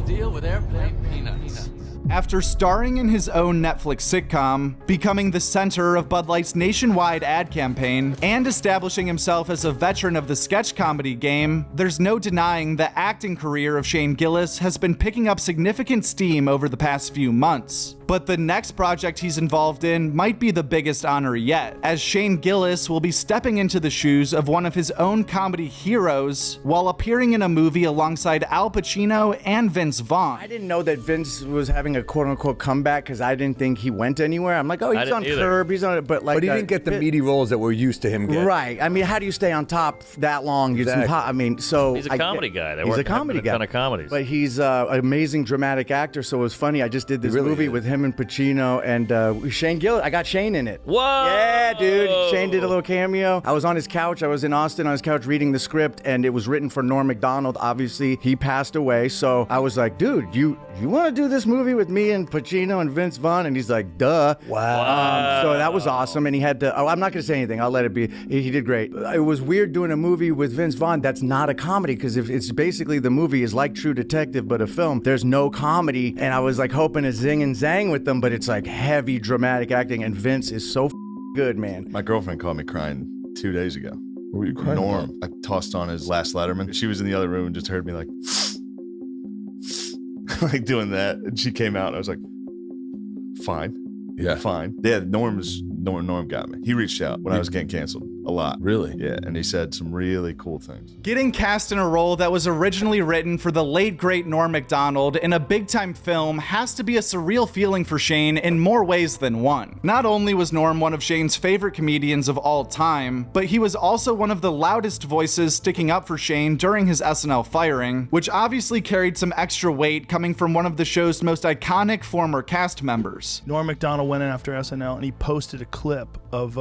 deal with airplane peanuts? After starring in his own Netflix sitcom, becoming the center of Bud Light's nationwide ad campaign, and establishing himself as a veteran of the sketch comedy game, there's no denying the acting career of Shane Gillis has been picking up significant steam over the past few months. But the next project he's involved in might be the biggest honor yet, as Shane Gillis will be stepping into the shoes of one of his own comedy heroes while appearing in a movie alongside Al Pacino and Vince Vaughn. I didn't know that Vince was having a quote-unquote comeback because I didn't think he went anywhere. I'm like, oh, he's on Curb, he's on it, but like, but he didn't get the meaty roles that we're used to him getting. Right. I mean, how do you stay on top that long? Exactly. I mean, so he's a comedy guy. He's a comedy guy. A ton of comedies. But he's an amazing dramatic actor. So it was funny. I just did this movie with him and Pacino and Shane Gillis. I got Shane in it. Whoa! Yeah, dude. Shane did a little cameo. I was on his couch. I was in Austin on his couch reading the script, and it was written for Norm Macdonald. Obviously, he passed away. So I was like, dude, you want to do this movie with me and Pacino and Vince Vaughn? And he's like, duh. Wow. So that was awesome. And he had to, I'm not going to say anything. I'll let it be. He did great. It was weird doing a movie with Vince Vaughn that's not a comedy, because if it's basically the movie is like True Detective, but a film, there's no comedy. And I was like hoping to zing and zang with them, but it's like heavy dramatic acting. And Vince is so good, man. My girlfriend called me crying 2 days ago. What were you crying Norm. I tossed on his last Letterman. She was in the other room and just heard me like, like doing that. And she came out and I was like, fine. Yeah. Fine. Yeah, Norm got me. He reached out when I was getting canceled a lot. Really? Yeah, and he said some really cool things. Getting cast in a role that was originally written for the late great Norm Macdonald in a big-time film has to be a surreal feeling for Shane in more ways than one. Not only was Norm one of Shane's favorite comedians of all time, but he was also one of the loudest voices sticking up for Shane during his SNL firing, which obviously carried some extra weight coming from one of the show's most iconic former cast members. Norm Macdonald went in after SNL and he posted a clip of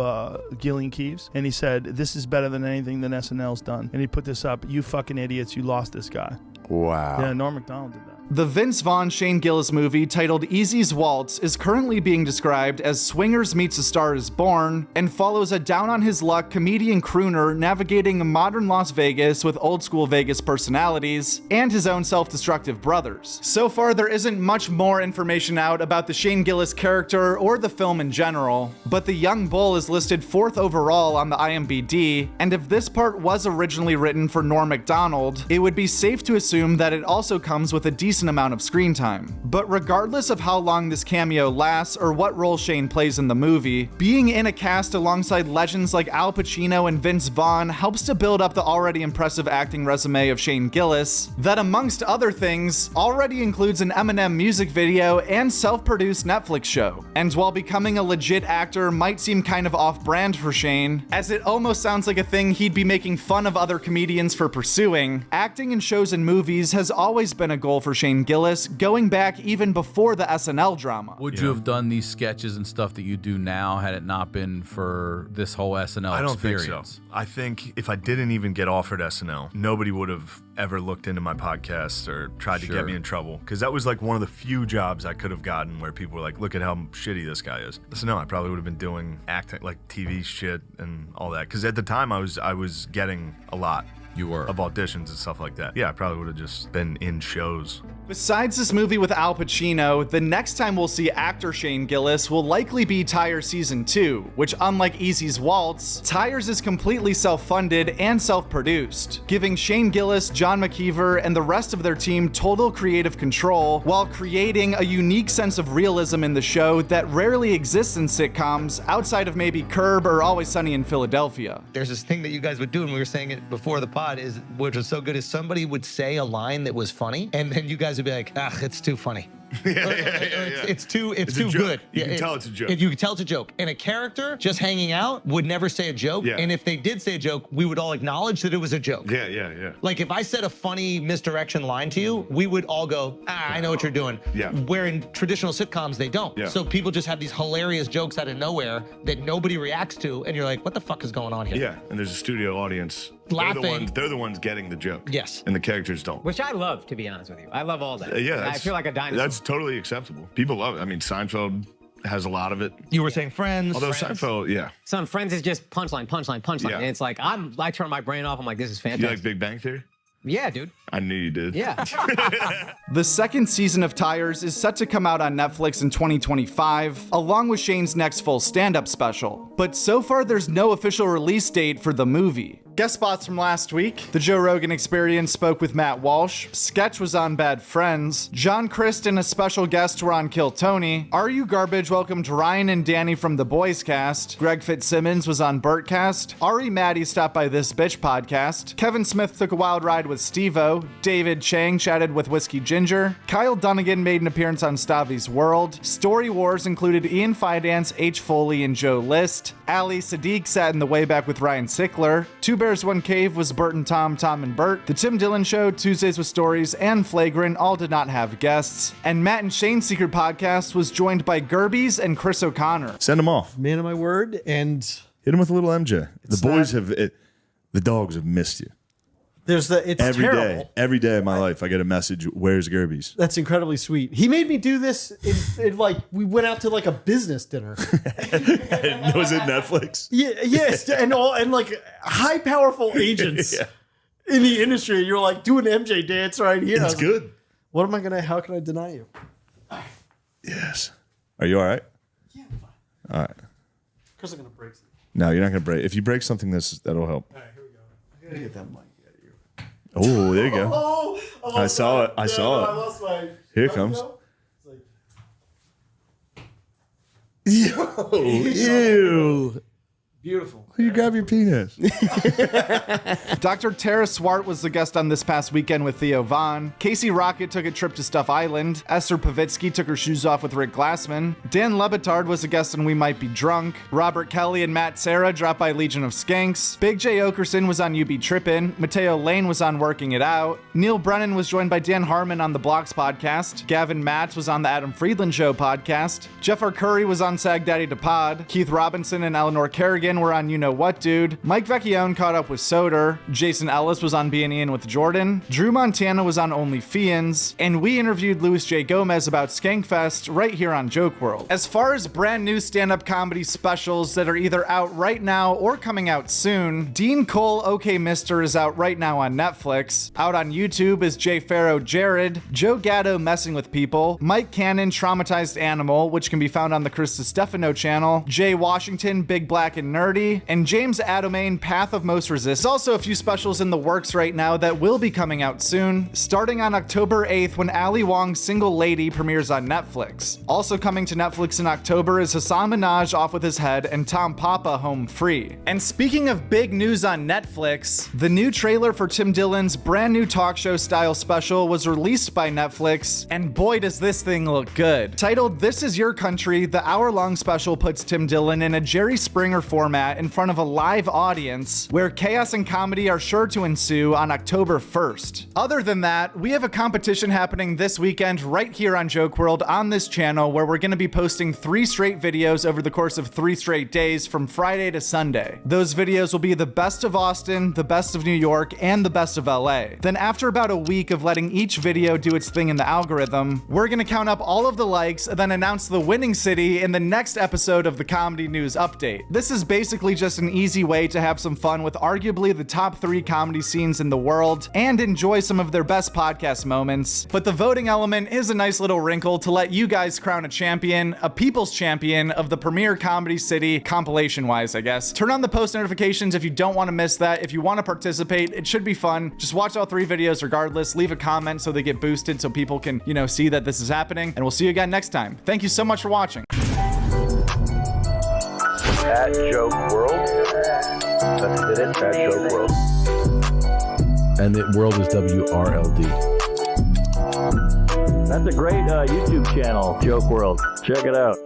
Gillian Keeves, and he said, "This is better than anything that SNL's done." And he put this up, "You fucking idiots, you lost this guy." Wow. Yeah, Norm Macdonald did that. The Vince Vaughn Shane Gillis movie titled Easy's Waltz is currently being described as Swingers meets A Star is Born, and follows a down-on-his-luck comedian crooner navigating modern Las Vegas with old-school Vegas personalities and his own self-destructive brothers. So far, there isn't much more information out about the Shane Gillis character or the film in general, but the young bull is listed 4th overall on the IMDb, and if this part was originally written for Norm Macdonald, it would be safe to assume that it also comes with a decent amount of screen time. But regardless of how long this cameo lasts or what role Shane plays in the movie, being in a cast alongside legends like Al Pacino and Vince Vaughn helps to build up the already impressive acting resume of Shane Gillis, that amongst other things, already includes an Eminem music video and self-produced Netflix show. And while becoming a legit actor might seem kind of off-brand for Shane, as it almost sounds like a thing he'd be making fun of other comedians for pursuing, acting in shows and movies has always been a goal for Shane Gillis, going back even before the SNL drama. Would you have done these sketches and stuff that you do now had it not been for this whole SNL I don't experience? think so. I think if I didn't even get offered SNL, nobody would have ever looked into my podcast or tried to get me in trouble. Because that was like one of the few jobs I could have gotten where people were like, look at how shitty this guy is. So no, I probably would have been doing acting, like TV shit and all that. Because at the time I was getting a lot. You were. Of auditions and stuff like that. Yeah, I probably would have just been in shows. Besides this movie with Al Pacino, the next time we'll see actor Shane Gillis will likely be Tires Season 2, which unlike Easy's Waltz, Tires is completely self-funded and self-produced, giving Shane Gillis, John McKeever, and the rest of their team total creative control while creating a unique sense of realism in the show that rarely exists in sitcoms outside of maybe Curb or Always Sunny in Philadelphia. There's this thing that you guys would do, and we were saying it before the pod, is which was so good, is somebody would say a line that was funny, and then you guys would be like, it's too funny. It's too good. You can tell it's a joke. You can tell it's a joke. And a character just hanging out would never say a joke. Yeah. And if they did say a joke, we would all acknowledge that it was a joke. Yeah. Like if I said a funny misdirection line to you, we would all go, I know what you're doing. Yeah. Where in traditional sitcoms, they don't. Yeah. So people just have these hilarious jokes out of nowhere that nobody reacts to. And you're like, what the fuck is going on here? Yeah, and there's a studio audience. Laughing. They're the ones getting the joke. Yes. And the characters don't. Which I love, to be honest with you. I love all that. Yeah, I feel like a dinosaur. That's totally acceptable. People love it. I mean, Seinfeld has a lot of it. You were saying Friends. Although Friends. Seinfeld, yeah. Some Friends is just punchline. Yeah. And it's like, I turn my brain off. I'm like, this is fantastic. You like Big Bang Theory? Yeah, dude. I knew you did. Yeah. The second season of Tires is set to come out on Netflix in 2025, along with Shane's next full stand-up special. But so far, there's no official release date for the movie. Guest spots from last week: The Joe Rogan Experience spoke with Matt Walsh, Sketch was on Bad Friends, John Christ and a special guest were on Kill Tony, Are You Garbage welcomed Ryan and Danny from the Boys Cast, Greg Fitzsimmons was on Burtcast, Ari Maddie stopped by This Bitch podcast, Kevin Smith took a wild ride with Steve-O, David Chang chatted with Whiskey Ginger, Kyle Dunnigan made an appearance on Stavi's World, Story Wars included Ian Fidance, H. Foley, and Joe List, Ali Sadiq sat in the Wayback with Ryan Sickler, Two Bears One Cave was Bert and Tom, Tom and Bert, The Tim Dillon Show, Tuesdays with Stories, and Flagrant all did not have guests, and Matt and Shane's Secret Podcast was joined by Gerbies and Chris O'Connor. Send them off. Man of my word, and hit them with a little MJ. The boys the dogs have missed you. it's terrible. Every day of my life, I get a message, where's Gerbies? That's incredibly sweet. He made me do this in like, we went out to like a business dinner. Was it Netflix? Yeah, yes, and like high powerful agents in the industry. You're like, do an MJ dance right here. It's good. What am I gonna? How can I deny you? Yes. Are you all right? Yeah, I'm fine. All right. Because I'm gonna break something. No, you're not gonna break. If you break something, that'll help. All right, here we go. I gotta get that mic. Oh, there you go. Oh, I saw it. I saw it. I lost my. Here it comes. It's like, Ew. beautiful. You grab your penis. Dr. Tara Swart was the guest on This Past Weekend with Theo Vaughn. Casey Rocket took a trip to Stuff Island. Esther Pavitsky took her shoes off with Rick Glassman. Dan Lebitard was a guest on We Might Be Drunk. Robert Kelly and Matt Serra dropped by Legion of Skanks. Big J. Okerson was on UB Trippin'. Mateo Lane was on Working It Out. Neil Brennan was joined by Dan Harmon on the Blocks podcast. Gavin Matz was on the Adam Friedland Show podcast. Jeff R. Curry was on Sag Daddy to Pod. Keith Robinson and Eleanor Kerrigan were on You Know What Dude. Mike Vecchione caught up with Soder. Jason Ellis was on Being Ian with Jordan. Drew Montana was on Only Fiends. And we interviewed Louis J. Gomez about Skankfest right here on Joke World. As far as brand new stand-up comedy specials that are either out right now or coming out soon, Dean Cole, OK Mister is out right now on Netflix. Out on YouTube is Jay Farrow Jared, Joe Gatto Messing with People, Mike Cannon Traumatized Animal, which can be found on the Chris DiStefano channel, Jay Washington Big Black and Nerdy, and James Adomain Path of Most Resist. There's also a few specials in the works right now that will be coming out soon, starting on October 8th when Ali Wong's Single Lady premieres on Netflix. Also coming to Netflix in October is Hassan Minaj Off With His Head and Tom Papa Home Free. And speaking of big news on Netflix, the new trailer for Tim Dillon's brand new talk show style special was released by Netflix, and boy does this thing look good. Titled This Is Your Country, the hour-long special puts Tim Dillon in a Jerry Springer format in front of a live audience where chaos and comedy are sure to ensue on October 1st. Other than that, we have a competition happening this weekend right here on Joke World on this channel where we're going to be posting 3 straight videos over the course of 3 straight days from Friday to Sunday. Those videos will be the best of Austin, the best of New York, and the best of LA. Then after about a week of letting each video do its thing in the algorithm, we're going to count up all of the likes and then announce the winning city in the next episode of the Comedy News Update. This is basically just an easy way to have some fun with arguably the top 3 comedy scenes in the world and enjoy some of their best podcast moments. But the voting element is a nice little wrinkle to let you guys crown a champion, a people's champion of the premier comedy city, compilation wise, I guess. Turn on the post notifications if you don't want to miss that. If you want to participate, it should be fun. Just watch all 3 videos regardless. Leave a comment so they get boosted so people can, see that this is happening. And we'll see you again next time. Thank you so much for watching. At Joke World. That's it, at Joke World. And the world is WRLD. That's a great YouTube channel, Joke World. Check it out.